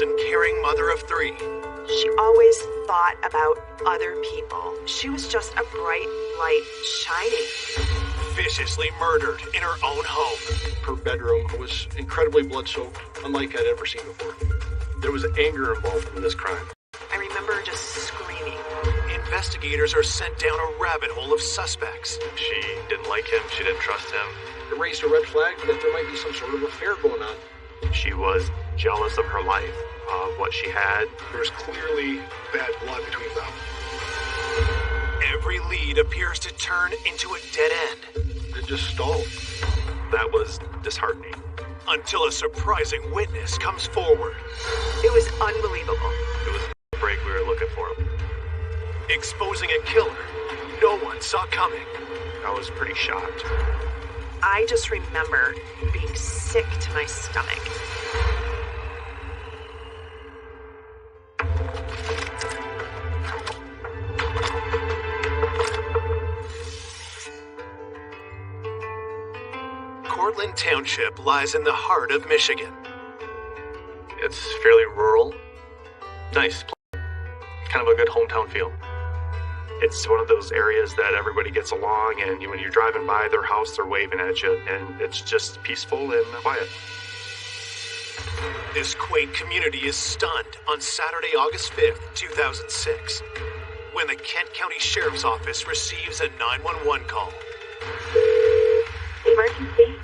and caring mother of three. She always thought about other people. She was just a bright light shining. Viciously murdered in her own home. Her bedroom was incredibly blood-soaked, unlike I'd ever seen before. There was anger involved in this crime. I remember just screaming. Investigators are sent down a rabbit hole of suspects. She didn't like him. She didn't trust him. It raised a red flag that there might be some sort of affair going on. She was jealous of her life, of what she had. There was clearly bad blood between them. Every lead appears to turn into a dead end. It just stalled. That was disheartening. Until a surprising witness comes forward. It was unbelievable. It was the break we were looking for. Exposing a killer no one saw coming. I was pretty shocked. I just remember being sick to my stomach. Cortland Township lies in the heart of Michigan. It's fairly rural. Nice. Kind of a good hometown feel. It's one of those areas that everybody gets along, and when you're driving by their house, they're waving at you, and it's just peaceful and quiet. This quaint community is stunned on Saturday, August 5th, 2006, when the Kent County Sheriff's Office receives a 911 call. Emergency?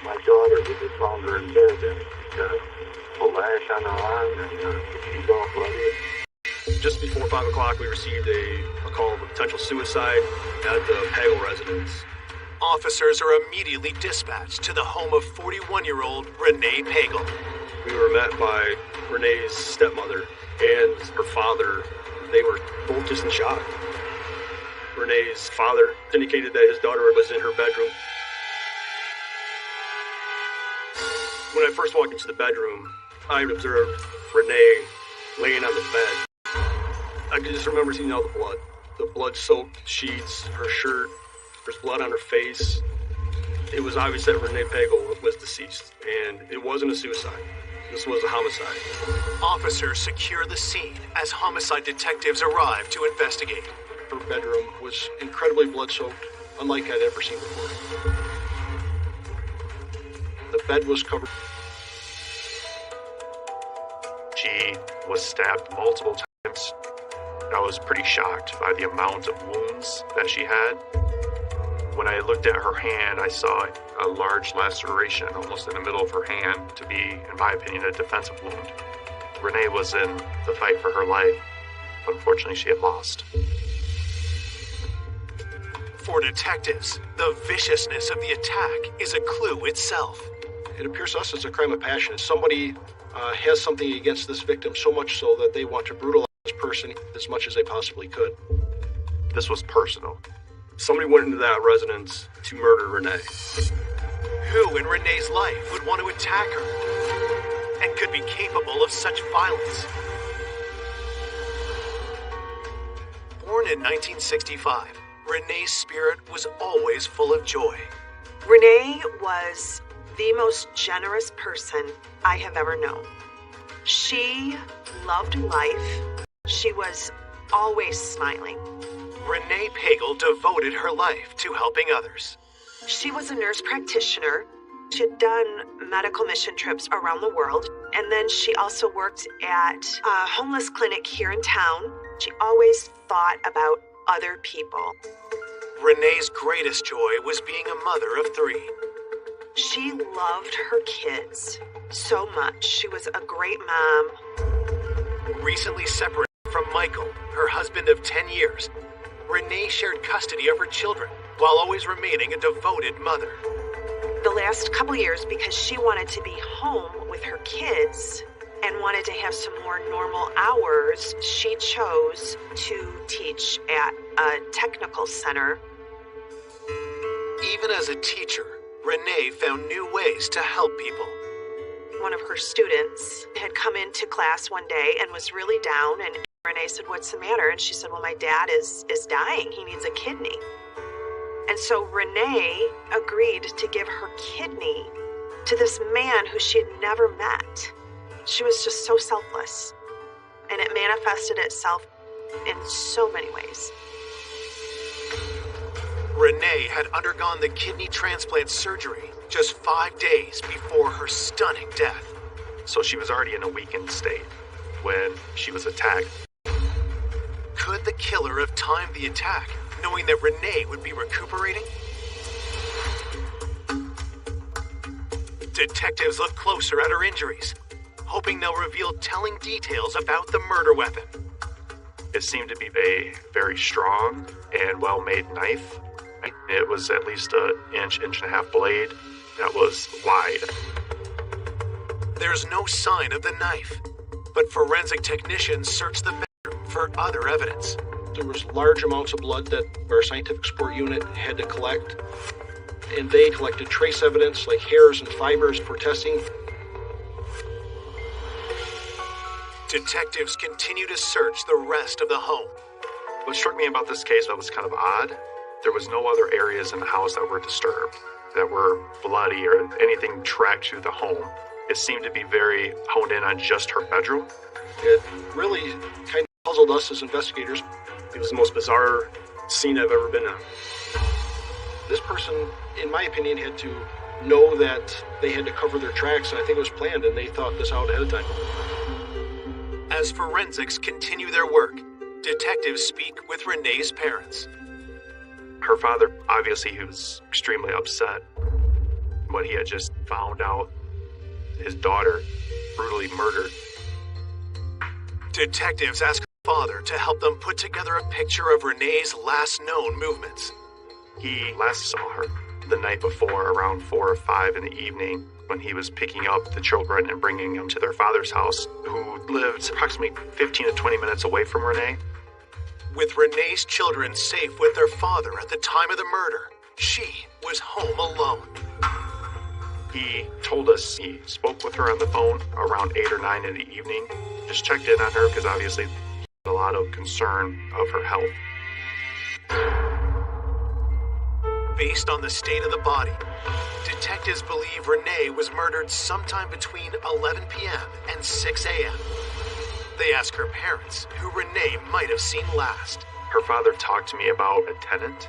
My daughter, we just found her in bed and a lash on her arm and she's all bloody. Just before 5 o'clock, we received a call of a potential suicide at the Pagel residence. Officers are immediately dispatched to the home of 41-year-old Renee Pagel. We were met by Renee's stepmother and her father. They were both just in shock. Renee's father indicated that his daughter was in her bedroom. When I first walked into the bedroom, I observed Renee laying on the bed. I could just remember seeing all the blood-soaked sheets, her shirt. There's blood on her face. It was obvious that Renee Pagel was deceased, and it wasn't a suicide. This was a homicide. Officers secure the scene as homicide detectives arrive to investigate. Her bedroom was incredibly blood-soaked, unlike I'd ever seen before. The bed was covered. She was stabbed multiple times. I was pretty shocked by the amount of wounds that she had. When I looked at her hand, I saw a large laceration almost in the middle of her hand to be, in my opinion, a defensive wound. Renee was in the fight for her life, but unfortunately she had lost. For detectives, the viciousness of the attack is a clue itself. It appears to us as a crime of passion. Somebody has something against this victim so much so that they want to brutalize this person as much as they possibly could. This was personal. Somebody went into that residence to murder Renee. Who in Renee's life would want to attack her and could be capable of such violence? Born in 1965, Renee's spirit was always full of joy. Renee was the most generous person I have ever known. She loved life. She was always smiling. Renee Pagel devoted her life to helping others. She was a nurse practitioner. She had done medical mission trips around the world, and then she also worked at a homeless clinic here in town. She always thought about other people. Renee's greatest joy was being a mother of three. She loved her kids so much. She was a great mom. Recently separated from Michael, her husband of 10 years, Renee shared custody of her children while always remaining a devoted mother. The last couple years, because she wanted to be home with her kids and wanted to have some more normal hours, she chose to teach at a technical center. Even as a teacher, Renee found new ways to help people. One of her students had come into class one day and was really down, and Renee said, "What's the matter?" And she said, "Well, my dad is dying. He needs a kidney." And so Renee agreed to give her kidney to this man who she had never met. She was just so selfless, and it manifested itself in so many ways. Renee had undergone the kidney transplant surgery just 5 days before her stunning death. So she was already in a weakened state when she was attacked. Could the killer have timed the attack, knowing that Renee would be recuperating? Detectives look closer at her injuries, hoping they'll reveal telling details about the murder weapon. It seemed to be a very strong and well-made knife. It was at least an inch and a half blade that was wide. There's no sign of the knife, but forensic technicians searched the bedroom for other evidence. There was large amounts of blood that our scientific support unit had to collect, and they collected trace evidence like hairs and fibers for testing. Detectives continue to search the rest of the home. What struck me about this case that was kind of odd, there was no other areas in the house that were disturbed, that were bloody or anything tracked through the home. It seemed to be very honed in on just her bedroom. It really kind of puzzled us as investigators. It was the most bizarre scene I've ever been in. This person, in my opinion, had to know that they had to cover their tracks, and I think it was planned, and they thought this out ahead of time. As forensics continue their work, detectives speak with Renee's parents. Her father, obviously, he was extremely upset when he had just found out his daughter brutally murdered. Detectives ask her father to help them put together a picture of Renee's last known movements. He last saw her the night before around 4 or 5 in the evening when he was picking up the children and bringing them to their father's house, who lived approximately 15 to 20 minutes away from Renee. With Renee's children safe with their father at the time of the murder, she was home alone. He told us he spoke with her on the phone around 8 or 9 in the evening, just checked in on her because obviously he had a lot of concern of her health. Based on the state of the body, detectives believe Renee was murdered sometime between 11 p.m. and 6 a.m. They ask her parents who Renee might have seen last. Her father talked to me about a tenant,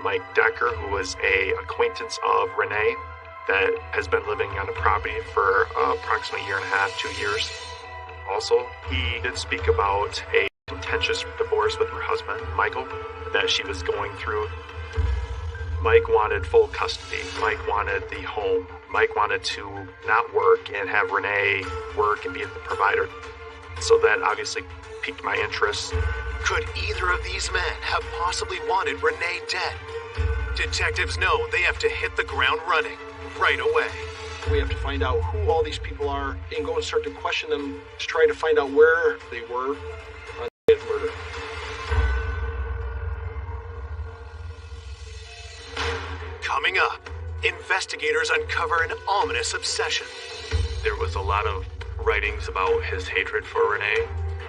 Mike Decker, who was an acquaintance of Renee that has been living on the property for approximately a year and a half, 2 years. Also, he did speak about a contentious divorce with her husband, Michael, that she was going through. Mike wanted full custody. Mike wanted the home. Mike wanted to not work and have Renee work and be the provider. So that obviously piqued my interest. Could either of these men have possibly wanted Renee dead? Detectives know they have to hit the ground running right away. We have to find out who all these people are and go and start to question them to try to find out where they were on the day of murder. Coming up, investigators uncover an ominous obsession. There was a lot of writings about his hatred for Renee.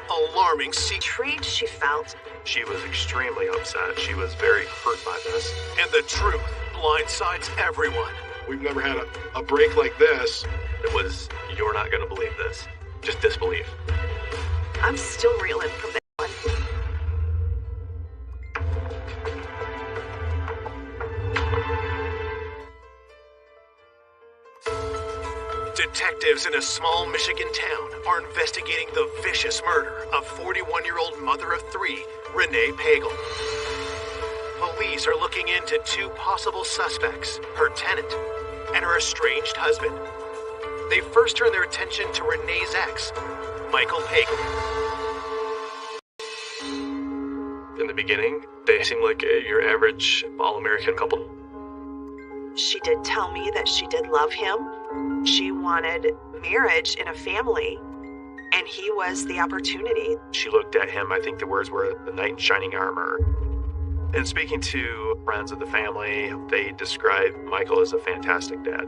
Alarming secret. Intrigued she felt. She was extremely upset. She was very hurt by this. And the truth blindsides everyone. We've never had a break like this. It was, you're not going to believe this. Just disbelief. I'm still reeling from that one. Detectives in a small Michigan town are investigating the vicious murder of 41-year-old mother of 3, Renee Pagel. Police are looking into 2 possible suspects, her tenant and her estranged husband. They first turn their attention to Renee's ex, Michael Pagel. In the beginning, they seemed like your average all-American couple. She did tell me that she did love him. She wanted marriage and a family, and he was the opportunity. She looked at him, I think the words were the knight in shining armor. And speaking to friends of the family, they described Michael as a fantastic dad.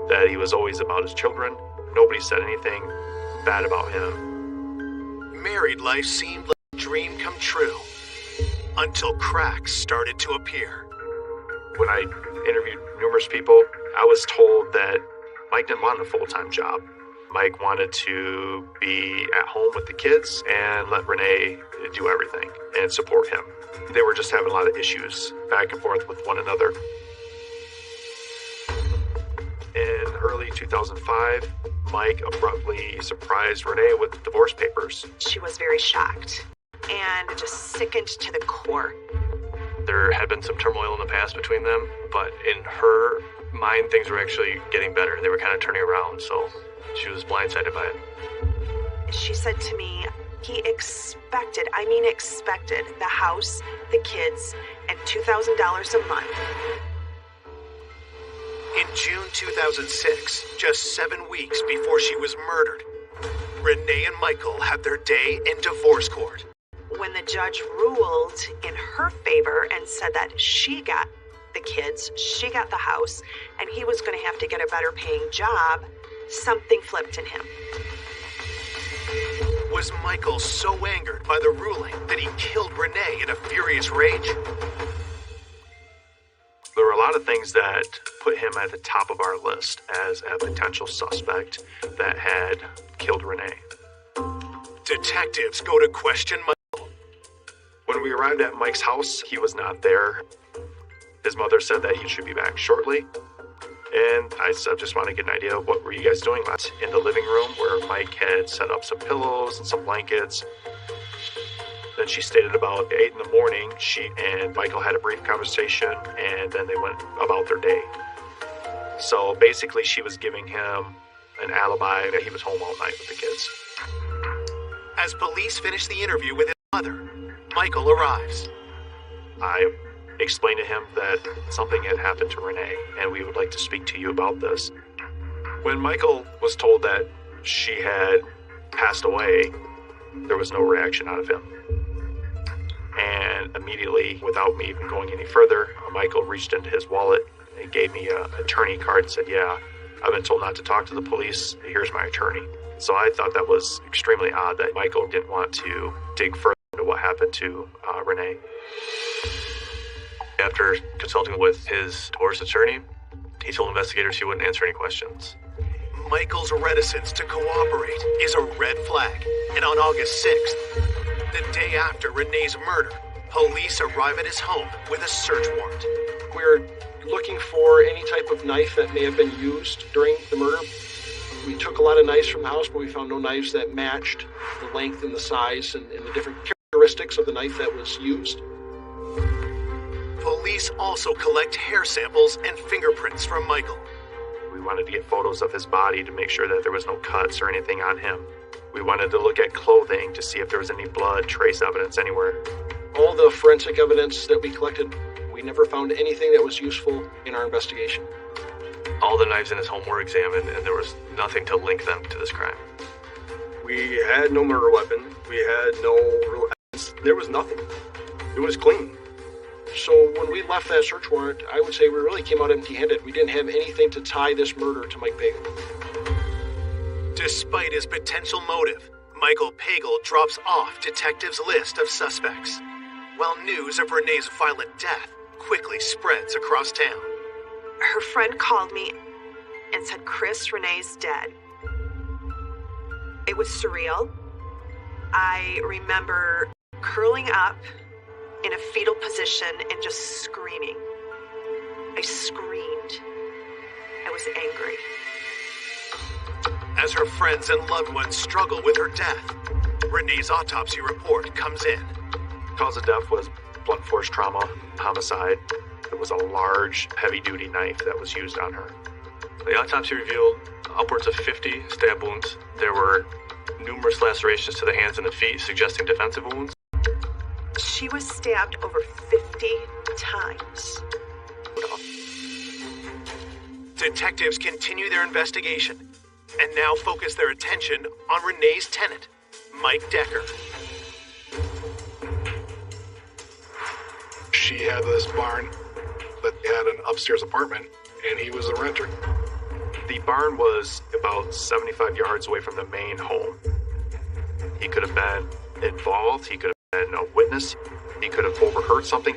That he was always about his children. Nobody said anything bad about him. Married life seemed like a dream come true, until cracks started to appear. When I interviewed numerous people, I was told that Mike didn't want a full-time job. Mike wanted to be at home with the kids and let Renee do everything and support him. They were just having a lot of issues back and forth with one another. In early 2005, Mike abruptly surprised Renee with divorce papers. She was very shocked and just sickened to the core. There had been some turmoil in the past between them, but in her mind, things were actually getting better. They were kind of turning around, so she was blindsided by it. She said to me, he expected the house, the kids, and $2,000 a month. In June 2006, just 7 weeks before she was murdered, Renee and Michael had their day in divorce court. When the judge ruled in her favor and said that she got the kids, she got the house, and he was going to have to get a better paying job, something flipped in him. Was Michael so angered by the ruling that he killed Renee in a furious rage? There were a lot of things that put him at the top of our list as a potential suspect that had killed Renee. Detectives go to question Michael. When we arrived at Mike's house, he was not there. His mother said that he should be back shortly. And I said, just want to get an idea of what were you guys doing in the living room where Mike had set up some pillows and some blankets. Then she stated about 8 in the morning, she and Michael had a brief conversation, and then they went about their day. So basically, she was giving him an alibi that he was home all night with the kids. As police finish the interview with his mother, Michael arrives. I explained to him that something had happened to Renee, and we would like to speak to you about this. When Michael was told that she had passed away, there was no reaction out of him. And immediately, without me even going any further, Michael reached into his wallet and gave me an attorney card and said, yeah, I've been told not to talk to the police. Here's my attorney. So I thought that was extremely odd that Michael didn't want to dig further into what happened to Renee. After consulting with his divorce attorney, he told investigators he wouldn't answer any questions. Michael's reticence to cooperate is a red flag, and on August 6th, the day after Renee's murder, police arrive at his home with a search warrant. We're looking for any type of knife that may have been used during the murder. We took a lot of knives from the house, but we found no knives that matched the length and the size and the different characteristics of the knife that was used. Police also collect hair samples and fingerprints from Michael. We wanted to get photos of his body to make sure that there was no cuts or anything on him. We wanted to look at clothing to see if there was any blood trace evidence anywhere. All the forensic evidence that we collected, we never found anything that was useful in our investigation. All the knives in his home were examined, and there was nothing to link them to this crime. We had no murder weapon. We had no real evidence. There was nothing. It was clean. So when we left that search warrant, I would say we really came out empty-handed. We didn't have anything to tie this murder to Mike Pagel. Despite his potential motive, Michael Pagel drops off detectives' list of suspects, while news of Renee's violent death quickly spreads across town. Her friend called me and said, Chris, Renee's dead. It was surreal. I remember curling up in a fetal position and just screaming. I screamed. I was angry. As her friends and loved ones struggle with her death, Renee's autopsy report comes in. Cause of death was blunt force trauma, homicide. It was a large, heavy-duty knife that was used on her. The autopsy revealed upwards of 50 stab wounds. There were numerous lacerations to the hands and the feet, suggesting defensive wounds. She was stabbed over 50 times. Detectives continue their investigation and now focus their attention on Renee's tenant, Mike Decker. She had this barn that had an upstairs apartment, and he was a renter. The barn was about 75 yards away from the main home. He could have been involved. He could have been a witness. He could have overheard something.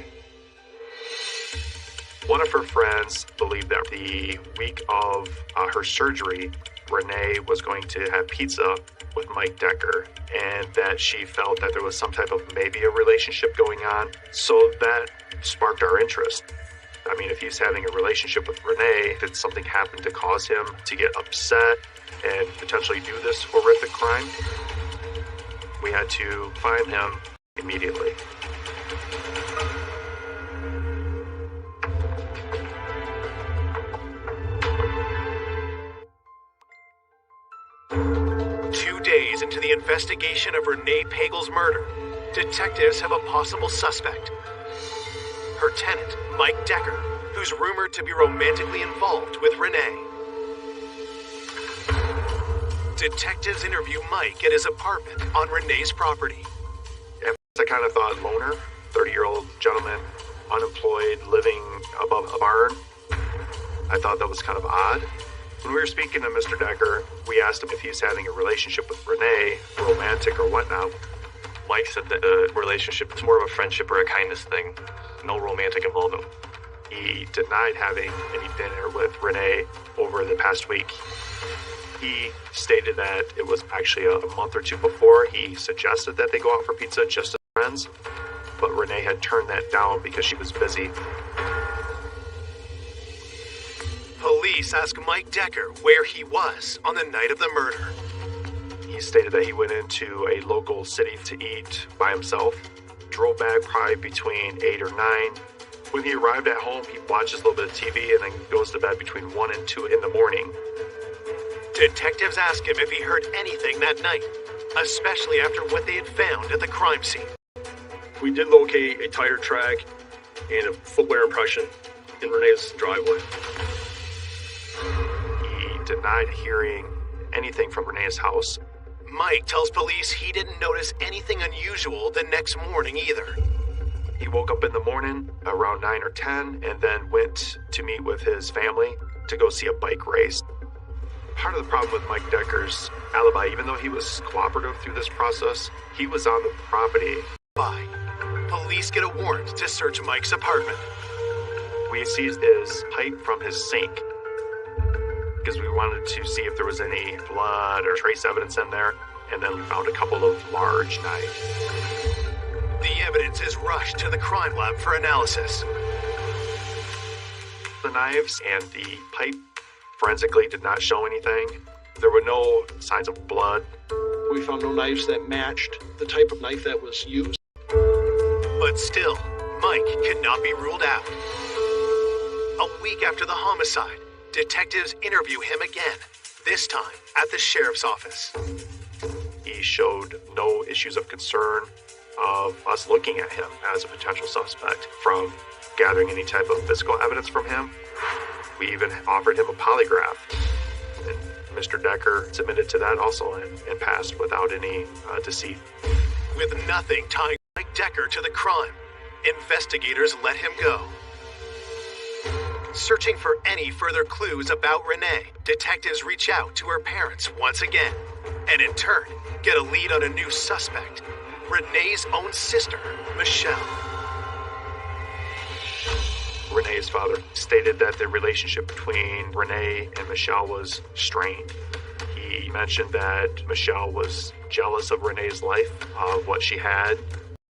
One of her friends believed that the week of her surgery, Renee was going to have pizza with Mike Decker, and that she felt that there was some type of maybe a relationship going on. So that sparked our interest. I mean, if he's having a relationship with Renee, did something happen to cause him to get upset and potentially do this horrific crime? We had to find him immediately. Days into the investigation of Renee Pagel's murder, detectives have a possible suspect. Her tenant, Mike Decker, who's rumored to be romantically involved with Renee. Detectives interview Mike at his apartment on Renee's property. At first I kind of thought loner, 30-year-old gentleman, unemployed, living above a barn. I thought that was kind of odd. When we were speaking to Mr. Decker, we asked him if he's having a relationship with Renee, romantic or whatnot. Mike said that the relationship is more of a friendship or a kindness thing, no romantic involvement. He denied having any dinner with Renee over the past week. He stated that it was actually a month or two before he suggested that they go out for pizza just as friends, but Renee had turned that down because she was busy. Police ask Mike Decker where he was on the night of the murder. He stated that he went into a local city to eat by himself, drove back probably between 8 or 9. When he arrived at home, he watches a little bit of TV and then goes to bed between 1 and 2 in the morning. Detectives ask him if he heard anything that night, especially after what they had found at the crime scene. We did locate a tire track and a footwear impression in Renee's driveway. He denied hearing anything from Renee's house. Mike tells police he didn't notice anything unusual the next morning either. He woke up in the morning around 9 or 10 and then went to meet with his family to go see a bike race. Part of the problem with Mike Decker's alibi, even though he was cooperative through this process, he was on the property. Police get a warrant to search Mike's apartment. We seized his pipe from his sink because we wanted to see if there was any blood or trace evidence in there, and then we found a couple of large knives. The evidence is rushed to the crime lab for analysis. The knives and the pipe forensically did not show anything. There were no signs of blood. We found no knives that matched the type of knife that was used. But still, Mike cannot be ruled out. A week after the homicide, detectives interview him again, this time at the sheriff's office. He showed no issues of concern of us looking at him as a potential suspect from gathering any type of physical evidence from him. We even offered him a polygraph, and Mr. Decker submitted to that also and passed without any deceit. With nothing tying Mike Decker to the crime, investigators let him go. Searching for any further clues about Renee, detectives reach out to her parents once again, and in turn, get a lead on a new suspect, Renee's own sister, Michelle. Renee's father stated that the relationship between Renee and Michelle was strained. He mentioned that Michelle was jealous of Renee's life, of what she had.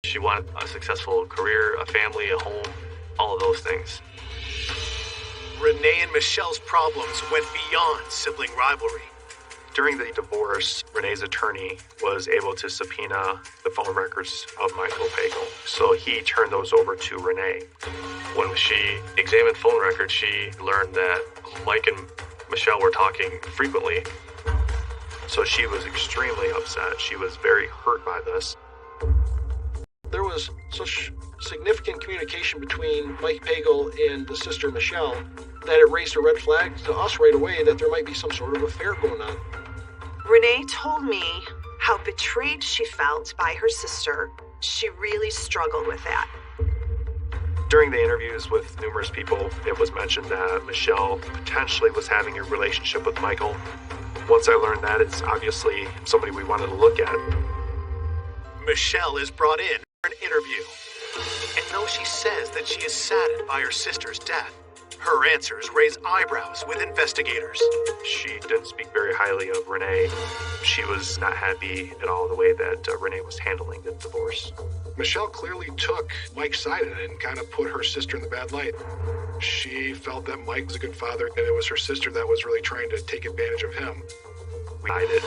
She wanted a successful career, a family, a home, all of those things. Renee and Michelle's problems went beyond sibling rivalry. During the divorce, Renee's attorney was able to subpoena the phone records of Michael Pagel, so he turned those over to Renee. When she examined phone records, she learned that Mike and Michelle were talking frequently. So she was extremely upset. She was very hurt by this. There was such significant communication between Mike Pagel and the sister Michelle that it raised a red flag to us right away that there might be some sort of affair going on. Renee told me how betrayed she felt by her sister. She really struggled with that. During the interviews with numerous people, it was mentioned that Michelle potentially was having a relationship with Michael. Once I learned that, it's obviously somebody we wanted to look at. Michelle is brought in for an interview. And though she says that she is saddened by her sister's death, her answers raise eyebrows with investigators. She didn't speak very highly of Renee. She was not happy at all the way that Renee was handling the divorce. Michelle clearly took Mike's side in it and kind of put her sister in the bad light. She felt that Mike was a good father, and it was her sister that was really trying to take advantage of him. We hid it.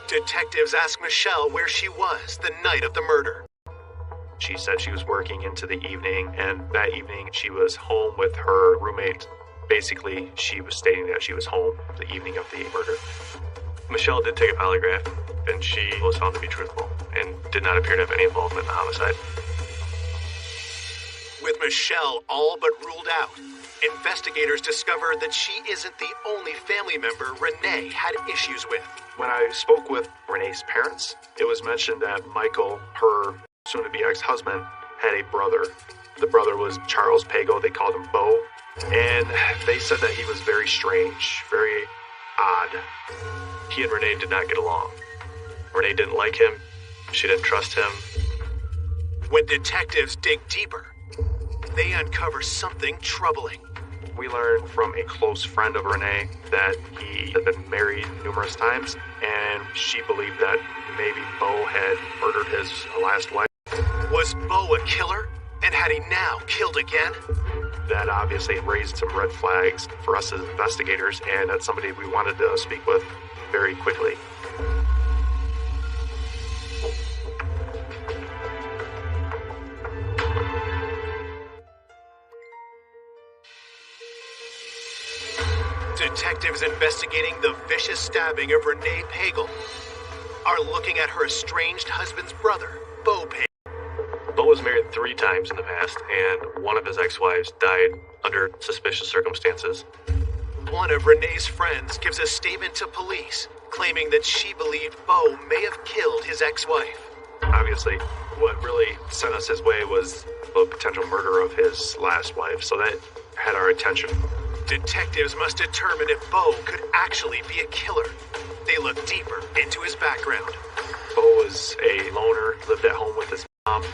Detectives ask Michelle where she was the night of the murder. She said she was working into the evening, and that evening she was home with her roommate. Basically, she was stating that she was home the evening of the murder. Michelle did take a polygraph, and she was found to be truthful and did not appear to have any involvement in the homicide. With Michelle all but ruled out, investigators discovered that she isn't the only family member Renee had issues with. When I spoke with Renee's parents, it was mentioned that Michael, her soon-to-be ex-husband, had a brother. The brother was Charles Pago. They called him Bo. And they said that he was very strange, very odd. He and Renee did not get along. Renee didn't like him. She didn't trust him. When detectives dig deeper, they uncover something troubling. We learned from a close friend of Renee that he had been married numerous times, and she believed that maybe Bo had murdered his last wife. Was Bo a killer? And had he now killed again? That obviously raised some red flags for us as investigators, and that's somebody we wanted to speak with very quickly. Detectives investigating the vicious stabbing of Renee Pagel are looking at her estranged husband's brother, Bo Pagel. Bo was married 3 times in the past, and one of his ex-wives died under suspicious circumstances. One of Renee's friends gives a statement to police, claiming that she believed Bo may have killed his ex-wife. Obviously, what really sent us his way was the potential murder of his last wife, so that had our attention. Detectives must determine if Bo could actually be a killer. They look deeper into his background. Bo was a loner, lived at home with his mom.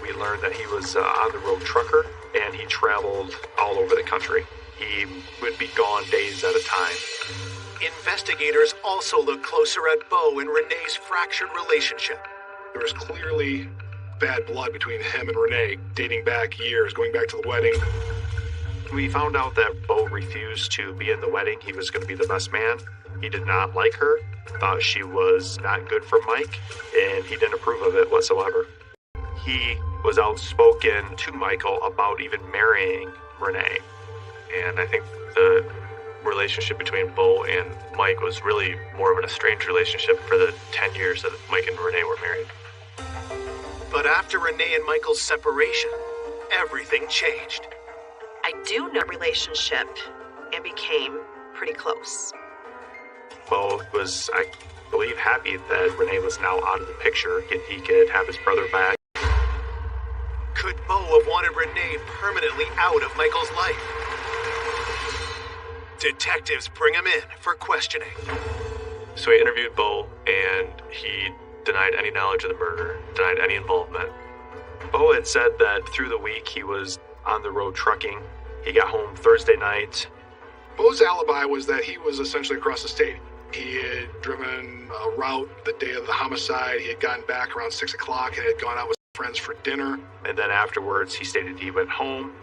We learned that he was an on-the-road trucker, and he traveled all over the country. He would be gone days at a time. Investigators also look closer at Bo and Renee's fractured relationship. There was clearly bad blood between him and Renee, dating back years, going back to the wedding. We found out that Bo refused to be in the wedding. He was going to be the best man. He did not like her, thought she was not good for Mike, and he didn't approve of it whatsoever. He was outspoken to Michael about even marrying Renee. And I think the relationship between Bo and Mike was really more of an estranged relationship for the 10 years that Mike and Renee were married. But after Renee and Michael's separation, everything changed. I do know relationship and became pretty close. Bo was, I believe, happy that Renee was now out of the picture. He could have his brother back. Could Bo have wanted Renee permanently out of Michael's life? Detectives bring him in for questioning. So we interviewed Bo, and he denied any knowledge of the murder, denied any involvement. Bo had said that through the week he was on the road trucking. He got home Thursday night. Bo's alibi was that he was essentially across the state. He had driven a route the day of the homicide. He had gotten back around 6 o'clock and had gone out with friends for dinner. And then afterwards, he stated he went home,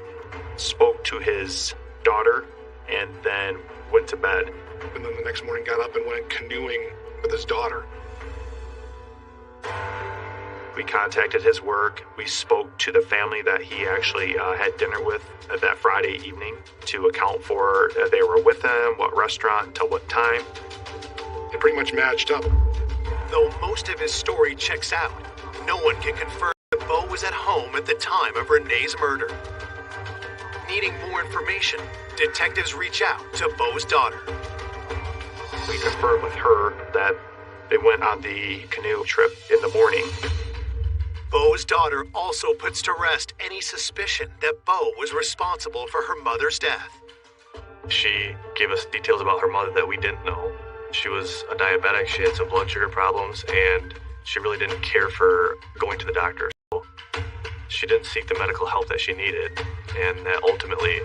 spoke to his daughter, and then went to bed. And then the next morning got up and went canoeing with his daughter. We contacted his work. We spoke to the family that he actually had dinner with that Friday evening to account for they were with him, what restaurant, until what time. It pretty much matched up. Though most of his story checks out, no one can confirm that Bo was at home at the time of Renee's murder. Needing more information, detectives reach out to Bo's daughter. We confirmed with her that they went on the canoe trip in the morning. Bo's daughter also puts to rest any suspicion that Bo was responsible for her mother's death. She gave us details about her mother that we didn't know. She was a diabetic, she had some blood sugar problems, and she really didn't care for going to the doctor. So she didn't seek the medical help that she needed, and that ultimately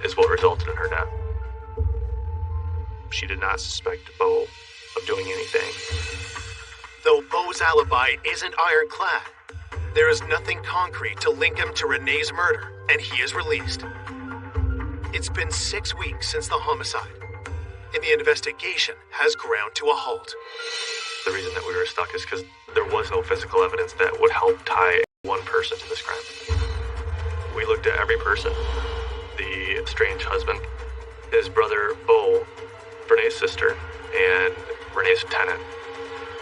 is what resulted in her death. She did not suspect Bo of doing anything. Though Bo's alibi isn't ironclad, there is nothing concrete to link him to Renee's murder, and he is released. It's been 6 weeks since the homicide, and the investigation has ground to a halt. The reason that we were stuck is because there was no physical evidence that would help tie one person to this crime. We looked at every person. The estranged husband, his brother Bo, Renee's sister, and Renee's tenant,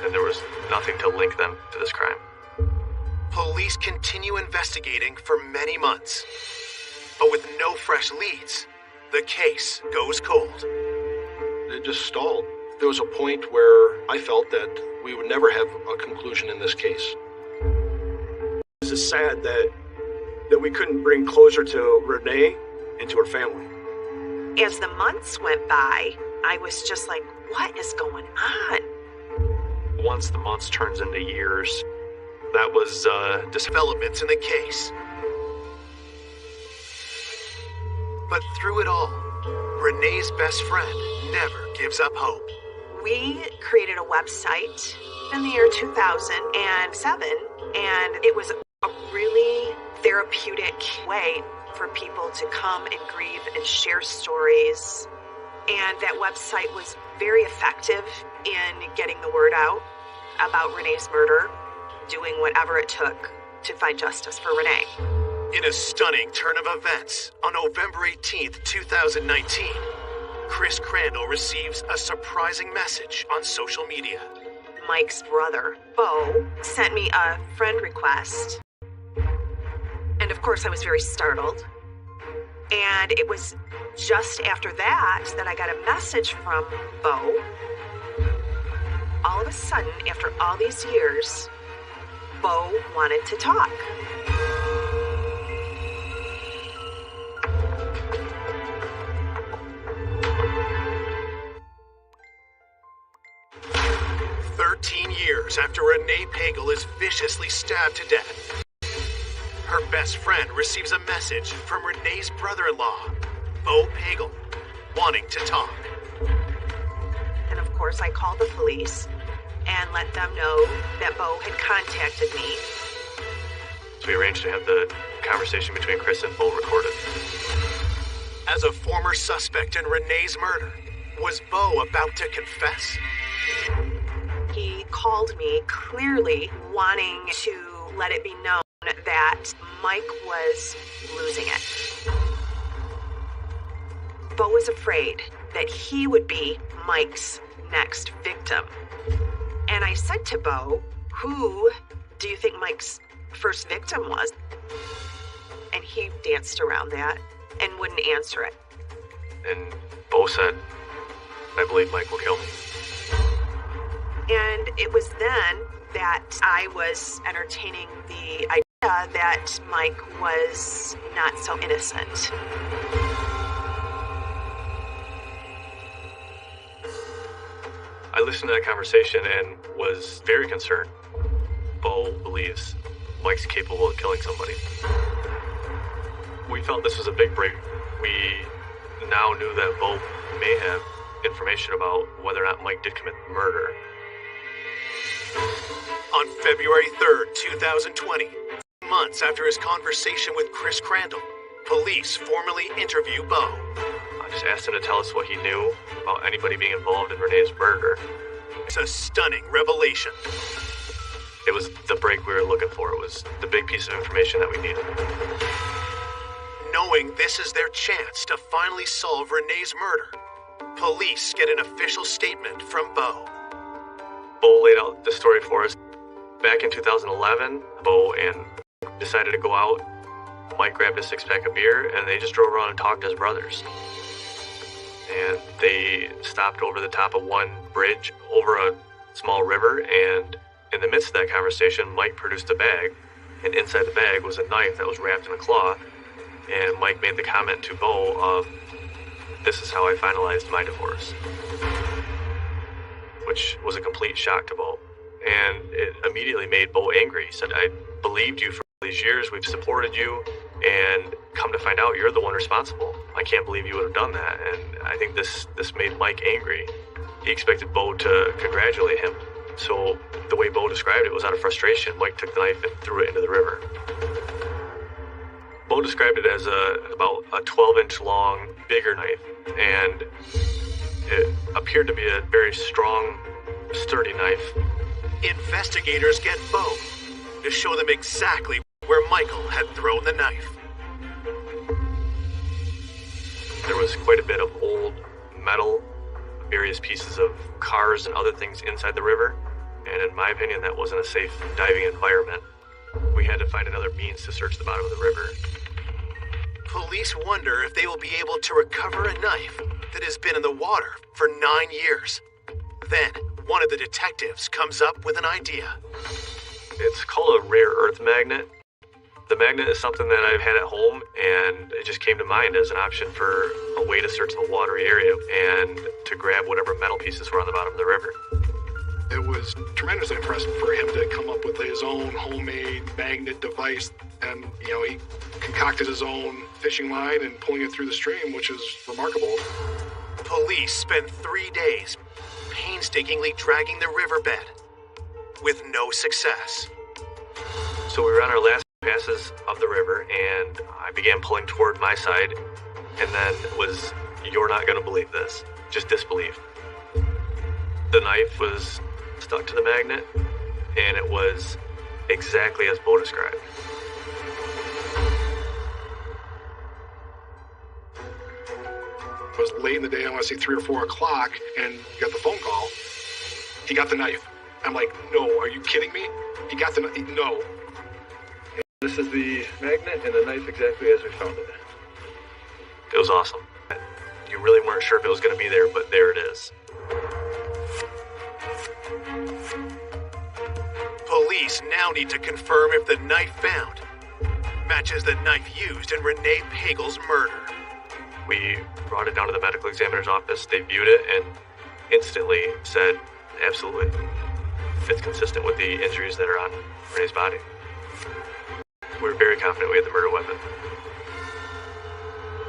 and there was nothing to link them to this crime. Police continue investigating for many months, but with no fresh leads, the case goes cold. It just stalled. There was a point where I felt that we would never have a conclusion in this case. It's just sad that we couldn't bring closure to Renee and to her family. As the months went by, I was just like, what is going on? Once the months turns into years, that was Developments in the case. But through it all, Renee's best friend never gives up hope. We created a website in the year 2007, and it was a really therapeutic way for people to come and grieve and share stories. And that website was very effective in getting the word out about Renee's murder, doing whatever it took to find justice for Renee. In a stunning turn of events, on November 18th, 2019, Chris Crandall receives a surprising message on social media. Mike's brother, Bo, sent me a friend request. And of course, I was very startled. And it was just after that I got a message from Bo. All of a sudden, after all these years, Bo wanted to talk. Years after Renee Pagel is viciously stabbed to death, her best friend receives a message from Renee's brother-in-law, Bo Pagel, wanting to talk. And of course, I called the police and let them know that Bo had contacted me. So we arranged to have the conversation between Chris and Bo recorded. As a former suspect in Renee's murder, was Bo about to confess? He called me clearly wanting to let it be known that Mike was losing it. Bo was afraid that he would be Mike's next victim. And I said to Bo, who do you think Mike's first victim was? And he danced around that and wouldn't answer it. And Bo said, I believe Mike will kill me. And it was then that I was entertaining the idea that Mike was not so innocent. I listened to that conversation and was very concerned. Bo believes Mike's capable of killing somebody. We felt this was a big break. We now knew that Bo may have information about whether or not Mike did commit murder. On February 3rd, 2020, months after his conversation with Chris Crandall, police formally interview Bo. I just asked him to tell us what he knew about anybody being involved in Renee's murder. It's a stunning revelation. It was the break we were looking for. It was the big piece of information that we needed. Knowing this is their chance to finally solve Renee's murder, police get an official statement from Bo. Bo laid out the story for us. Back in 2011, Bo and decided to go out. Mike grabbed a six-pack of beer, and they just drove around and talked as brothers. And they stopped over the top of one bridge over a small river, and in the midst of that conversation, Mike produced a bag, and inside the bag was a knife that was wrapped in a cloth, and Mike made the comment to Bo of, "This is how I finalized my divorce," which was a complete shock to Bo. And it immediately made Bo angry. He said, "I believed you for these years we've supported you, and come to find out you're the one responsible. I can't believe you would have done that, and I think this made Mike angry. He expected Bo to congratulate him, so the way Bo described it was out of frustration. Mike took the knife and threw it into the river. Bo described it as about a 12-inch long, bigger knife, and it appeared to be a very strong, sturdy knife. Investigators get Bo to show them exactly where Michael had thrown the knife. There was quite a bit of old metal, various pieces of cars and other things inside the river, and in my opinion, that wasn't a safe diving environment. We had to find another means to search the bottom of the river. Police wonder if they will be able to recover a knife that has been in the water for 9 years. Then, one of the detectives comes up with an idea. It's called a rare earth magnet. The magnet is something that I've had at home, and it just came to mind as an option for a way to search the watery area and to grab whatever metal pieces were on the bottom of the river. It was tremendously impressive for him to come up with his own homemade magnet device, and he concocted his own fishing line and pulling it through the stream, which is remarkable. Police spent 3 days painstakingly dragging the riverbed with no success. So we were on our last passes of the river, and I began pulling toward my side, and then was, you're not going to believe this, just disbelief. The knife was stuck to the magnet, and it was exactly as Bo described. It was late in the day, I want to say 3 or 4 o'clock, and got the phone call. He got the knife. I'm like, no, are you kidding me? He got the knife. No. This is the magnet and the knife exactly as we found it. It was awesome. You really weren't sure if it was going to be there, but there it is. Police now need to confirm if the knife found matches the knife used in Renee Pagel's murder. We brought it down to the medical examiner's office. They viewed it and instantly said, absolutely, it's consistent with the injuries that are on Renee's body. We were very confident we had the murder weapon.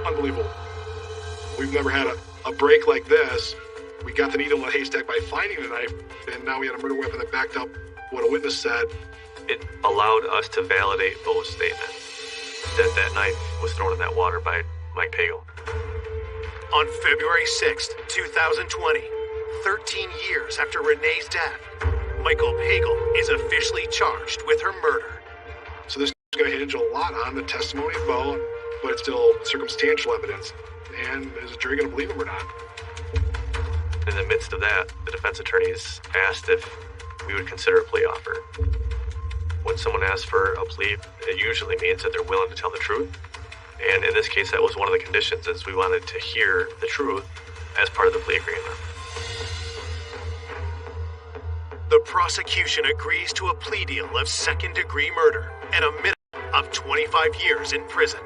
Unbelievable. We've never had a break like this. We got the needle in the haystack by finding the knife, and now we had a murder weapon that backed up what a witness said. It allowed us to validate Bo's statement that that knife was thrown in that water by Mike Pagel. On February 6th, 2020, 13 years after Renee's death, Michael Pagel is officially charged with her murder. So this is going to hinge a lot on the testimony of Bo, but it's still circumstantial evidence. And is the jury going to believe him or not? In the midst of that, the defense attorneys asked if we would consider a plea offer. When someone asks for a plea, it usually means that they're willing to tell the truth. And in this case, that was one of the conditions, is we wanted to hear the truth as part of the plea agreement. The prosecution agrees to a plea deal of second-degree murder and a minimum of 25 years in prison.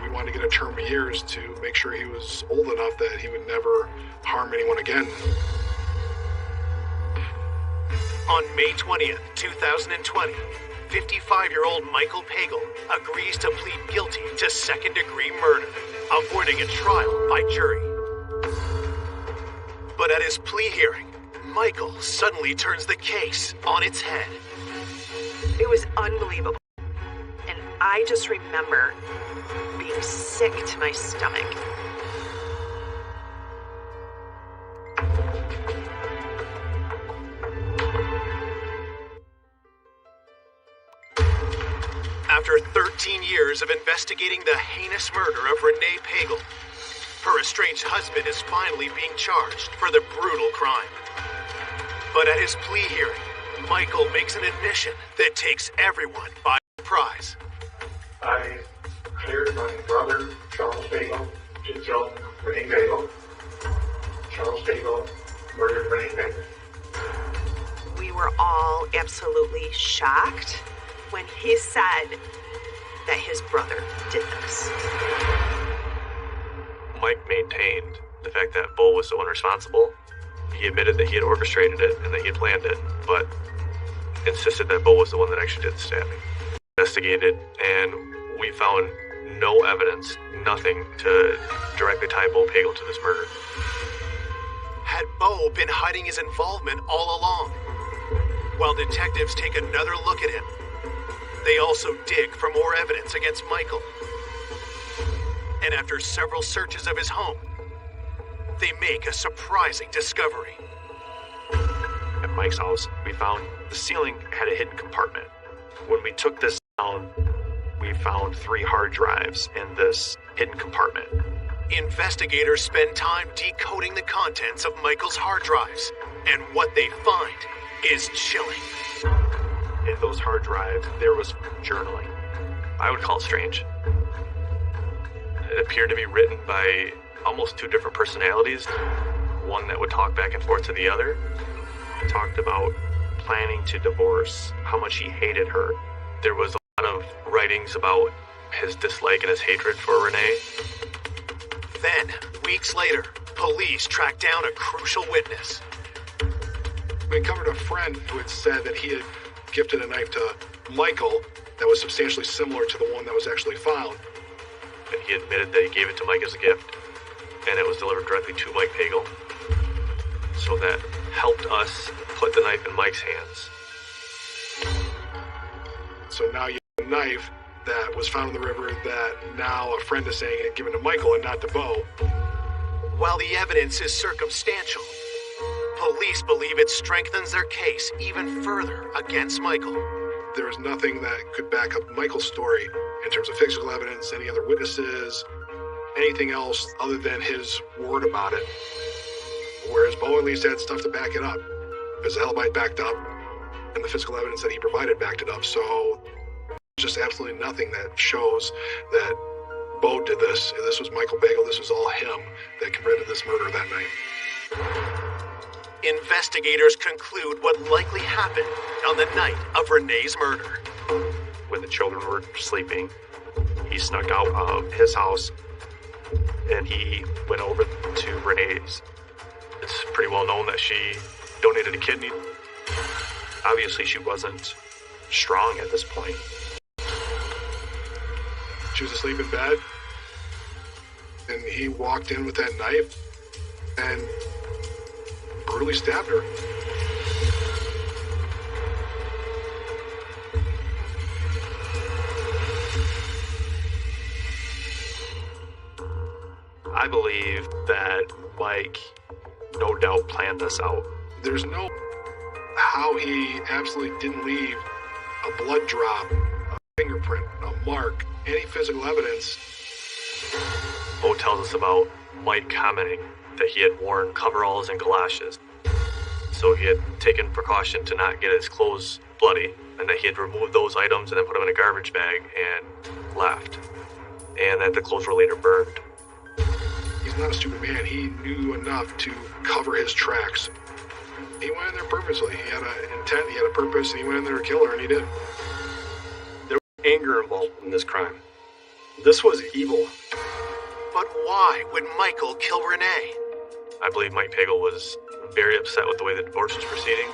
We wanted to get a term of years to make sure he was old enough that he would never harm anyone again. On May 20th, 2020, 55-year-old Michael Pagel agrees to plead guilty to second-degree murder, avoiding a trial by jury. But at his plea hearing, Michael suddenly turns the case on its head. It was unbelievable. And I just remember being sick to my stomach. After 13 years of investigating the heinous murder of Renee Pagel, her estranged husband is finally being charged for the brutal crime. But at his plea hearing, Michael makes an admission that takes everyone by surprise. I cleared my brother, Charles Pagel, to kill Renee Pagel. Charles Pagel murdered Renee Pagel. We were all absolutely shocked when he said that his brother did this. Mike maintained the fact that Bo was the one responsible. He admitted that he had orchestrated it and that he had planned it, but insisted that Bo was the one that actually did the stabbing. investigated, and we found no evidence, nothing to directly tie Bo Pagel to this murder. Had Bo been hiding his involvement all along? While detectives take another look at him, they also dig for more evidence against Michael. And after several searches of his home, they make a surprising discovery. At Mike's house, we found the ceiling had a hidden compartment. When we took this down, we found 3 hard drives in this hidden compartment. Investigators spend time decoding the contents of Michael's hard drives, and what they find is chilling. In those hard drives, there was journaling. I would call it strange. It appeared to be written by almost 2 different personalities, one that would talk back and forth to the other. He talked about planning to divorce, how much he hated her. There was a lot of writings about his dislike and his hatred for Renee. Then, weeks later, police track down a crucial witness. We uncovered a friend who had said that he had gifted a knife to Michael that was substantially similar to the one that was actually found. And he admitted that he gave it to Mike as a gift, and it was delivered directly to Mike Pagel. So that helped us put the knife in Mike's hands. So now you have a knife that was found in the river that now a friend is saying had given to Michael and not to Bo. While the evidence is circumstantial, police believe it strengthens their case even further against Michael. There was nothing that could back up Michael's story in terms of physical evidence, any other witnesses, anything else other than his word about it. Whereas Bo at least had stuff to back it up. His alibi backed up, and the physical evidence that he provided backed it up. So just absolutely nothing that shows that Bo did this. This was Michael Pagel. This was all him that committed this murder that night. Investigators conclude what likely happened on the night of Renee's murder. When the children were sleeping, he snuck out of his house and he went over to Renee's. It's pretty well known that she donated a kidney. Obviously, she wasn't strong at this point. She was asleep in bed, and he walked in with that knife and brutally stabbed her. I believe that Mike no doubt planned this out. There's no how he absolutely didn't leave a blood drop, a fingerprint, a mark, any physical evidence. Bo tells us about Mike commenting that he had worn coveralls and galoshes. So he had taken precaution to not get his clothes bloody, and that he had removed those items and then put them in a garbage bag and left. And that the clothes were later burned. He's not a stupid man. He knew enough to cover his tracks. He went in there purposely. He had an intent, he had a purpose, and he went in there to kill her, and he did. There was anger involved in this crime. This was evil. But why would Michael kill Renee? I believe Mike Pagel was very upset with the way the divorce was proceeding,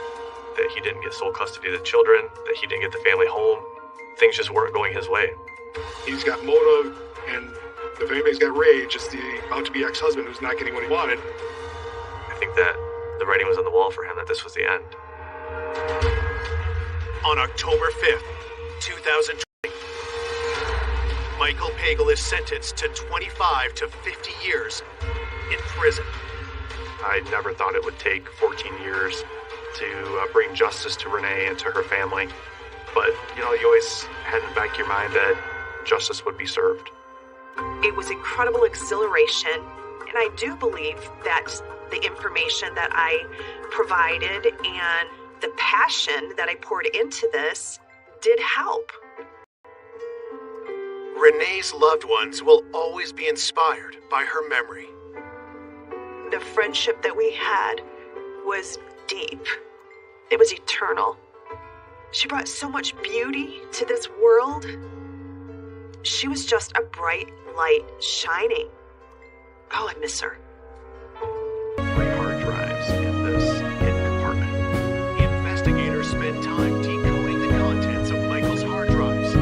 that he didn't get sole custody of the children, that he didn't get the family home. Things just weren't going his way. He's got motive, and if anybody's got rage, it's the about-to-be ex-husband who's not getting what he wanted. I think that the writing was on the wall for him that this was the end. On October 5th, 2020, Michael Pagel is sentenced to 25 to 50 years in prison. I never thought it would take 14 years to bring justice to Renee and to her family. But, you always had in the back of your mind that justice would be served. It was incredible exhilaration, and I do believe that the information that I provided and the passion that I poured into this did help. Renee's loved ones will always be inspired by her memory. The friendship that we had was deep. It was eternal. She brought so much beauty to this world. She was just a bright light shining. Oh, I miss her. 3 hard drives in this hidden compartment. Investigators spend time decoding the contents of Michael's hard drives,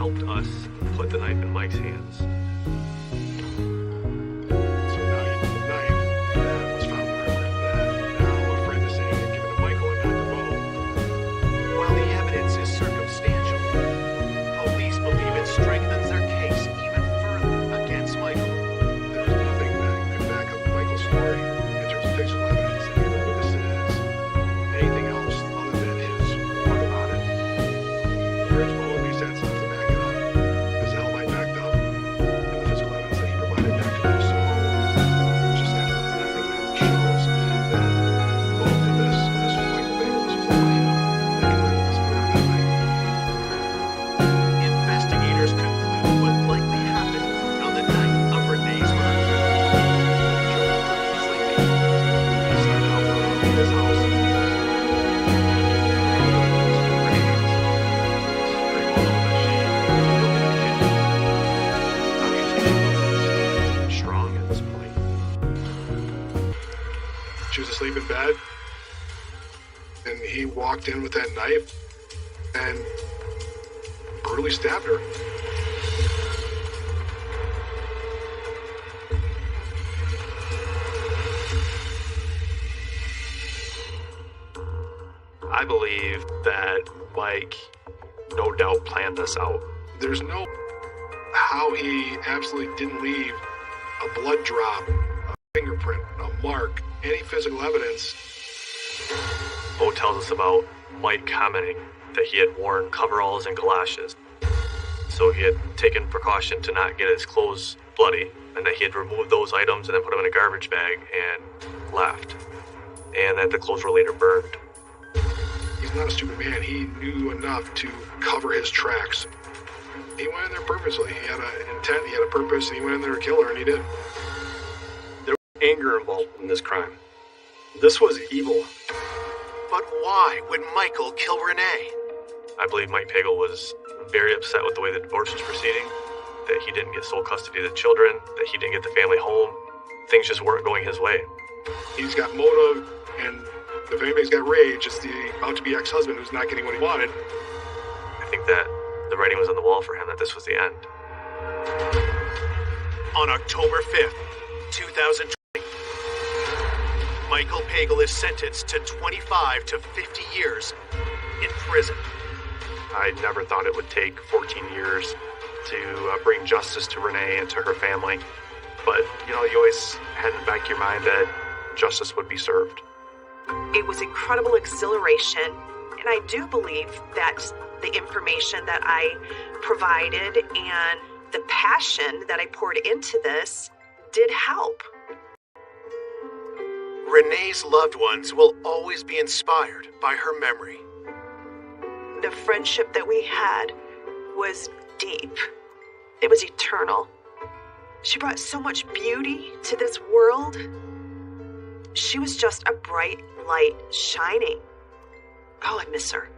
helped us put the knife in Mike's hands. So now you know the knife that was found in the river that now a friend is saying had given to Michael and not to Bo. While the evidence is circumstantial, police believe it strengthens their case even further against Michael. There's nothing that could back up Michael's story in terms of physical evidence, any other witnesses, anything else other than his word about it. Whereas Bo at least had stuff to back it up. His alibi backed up, and the physical evidence that he provided backed it up. So there's just absolutely nothing that shows that Bo did this. This was Michael Bagel. This was the lineup that committed this murder that night. Investigators conclude what likely happened on the night of Renee's murder. Sleeping. He slept out in his house. Strong at this point. She was asleep in bed, and he walked in with that knife and brutally stabbed her. I believe that Mike no doubt planned this out. There's no how he absolutely didn't leave a blood drop, a fingerprint, a mark, any physical evidence. Bo tells us about Mike commenting that he had worn coveralls and galoshes. So he had taken precaution to not get his clothes bloody, and that he had removed those items and then put them in a garbage bag and left. And that the clothes were later burned. He's not a stupid man. He knew enough to cover his tracks. He went in there purposely. He had an intent, he had a purpose, and he went in there to kill her, and he did. There was anger involved in this crime. This was evil. But why would Michael kill Renee? I believe Mike Pagel was very upset with the way the divorce was proceeding, that he didn't get sole custody of the children, that he didn't get the family home. Things just weren't going his way. He's got motive, and if anybody's got rage, it's the about-to-be ex-husband who's not getting what he wanted. I think that the writing was on the wall for him, that this was the end. On October 5th, 2020, Michael Pagel is sentenced to 25 to 50 years in prison. I never thought it would take 14 years to bring justice to Renee and to her family. But, you know, you always had in the back of your mind that justice would be served. It was incredible exhilaration, and I do believe that the information that I provided and the passion that I poured into this did help. Renee's loved ones will always be inspired by her memory. The friendship that we had was deep. It was eternal. She brought so much beauty to this world. She was just a bright light shining. Oh, I miss her.